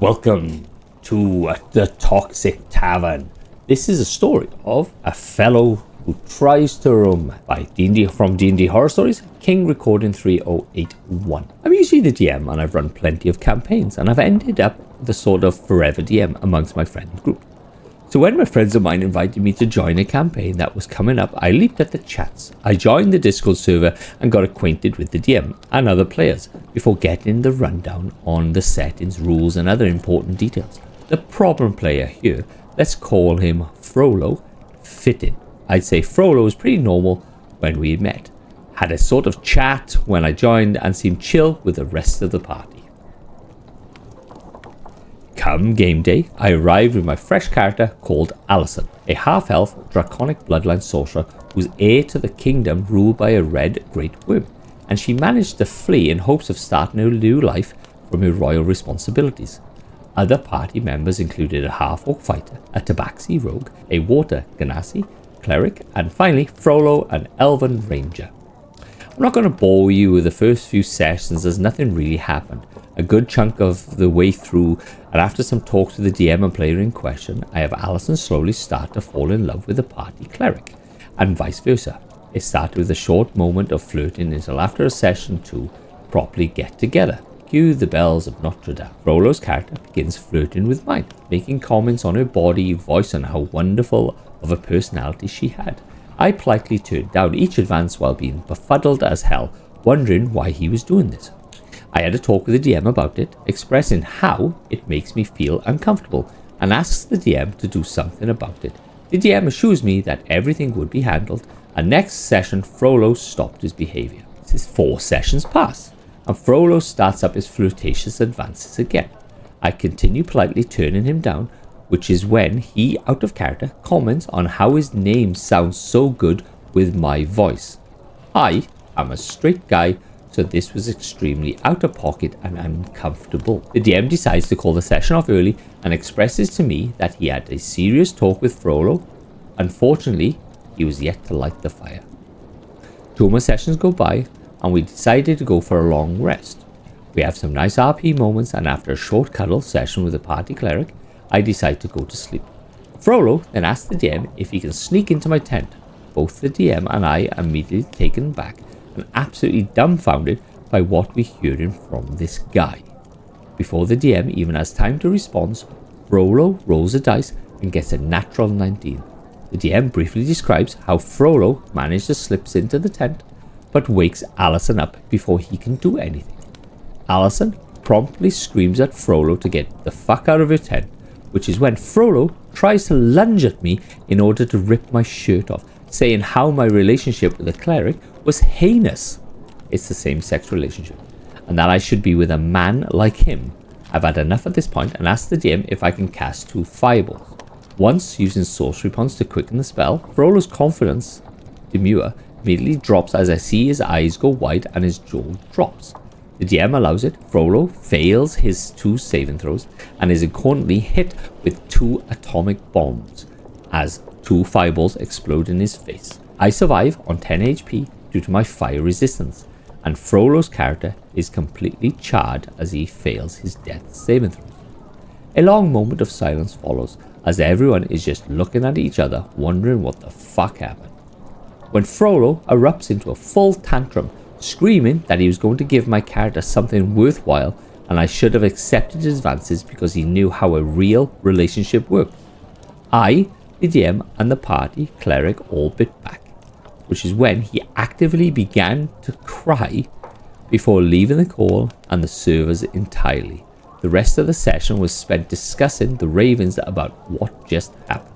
Welcome to the Toxic Tavern. This is a story of a fellow who tries to roam by D&D from D&D Horror Stories, King Recording 3081. I'm usually the DM and I've run plenty of campaigns and I've ended up the sort of forever DM amongst my friend group. So when my friends of mine invited me to join a campaign that was coming up, I leaped at the chance. I joined the Discord server and got acquainted with the DM and other players before getting the rundown on the settings, rules and other important details. The problem player here, let's call him Frollo, fit in. I'd say Frollo was pretty normal when we met. Had a sort of chat when I joined and seemed chill with the rest of the party. Come game day, I arrived with my fresh character called Alison, a half-elf draconic bloodline sorcerer who's heir to the kingdom ruled by a red great worm, and she managed to flee in hopes of starting a new life from her royal responsibilities. Other party members included a half-orc fighter, a tabaxi rogue, a water ganassi, cleric, and finally Frollo, an elven ranger. I'm not going to bore you with the first few sessions as nothing really happened. A good chunk of the way through, and after some talks with the DM and player in question, I have Alison slowly start to fall in love with the party cleric, and vice versa. It started with a short moment of flirting until after a session 2 properly get together. Cue the bells of Notre Dame. Frollo's character begins flirting with mine, making comments on her body, voice and how wonderful of a personality she had. I politely turned down each advance while being befuddled as hell, wondering why he was doing this. I had a talk with the DM about it, expressing how it makes me feel uncomfortable, and asks the DM to do something about it. The DM assures me that everything would be handled, and next session Frollo stopped his behaviour. 4 sessions pass, and Frollo starts up his flirtatious advances again. I continue politely turning him down, which is when he, out of character, comments on how his name sounds so good with my voice. I am a straight guy, so this was extremely out of pocket and uncomfortable. The DM decides to call the session off early and expresses to me that he had a serious talk with Frollo. Unfortunately, he was yet to light the fire. 2 more sessions go by and we decided to go for a long rest. We have some nice RP moments, and after a short cuddle session with the party cleric, I decide to go to sleep. Frollo then asks the DM if he can sneak into my tent. Both the DM and I are immediately taken back and absolutely dumbfounded by what we're hearing from this guy. Before the DM even has time to respond, Frollo rolls a dice and gets a natural 19. The DM briefly describes how Frollo managed to slip into the tent, but wakes Alison up before he can do anything. Alison promptly screams at Frollo to get the fuck out of her tent, which is when Frollo tries to lunge at me in order to rip my shirt off, saying how my relationship with the cleric was heinous. It's the same-sex relationship, and that I should be with a man like him. I've had enough at this point and asked the DM if I can cast 2 fireballs. Once, using sorcery points to quicken the spell, Frollo's confidence, demure, immediately drops as I see his eyes go wide and his jaw drops. The DM allows it. Frollo fails his 2 saving throws and is accordingly hit with 2 atomic bombs as 2 fireballs explode in his face. I survive on 10 HP due to my fire resistance, and Frollo's character is completely charred as he fails his death saving throws. A long moment of silence follows as everyone is just looking at each other, wondering what the fuck happened. When Frollo erupts into a full tantrum, screaming that he was going to give my character something worthwhile and I should have accepted his advances because he knew how a real relationship worked. I, the DM and the party cleric all bit back, which is when he actively began to cry before leaving the call and the servers entirely. The rest of the session was spent discussing the ravens about what just happened.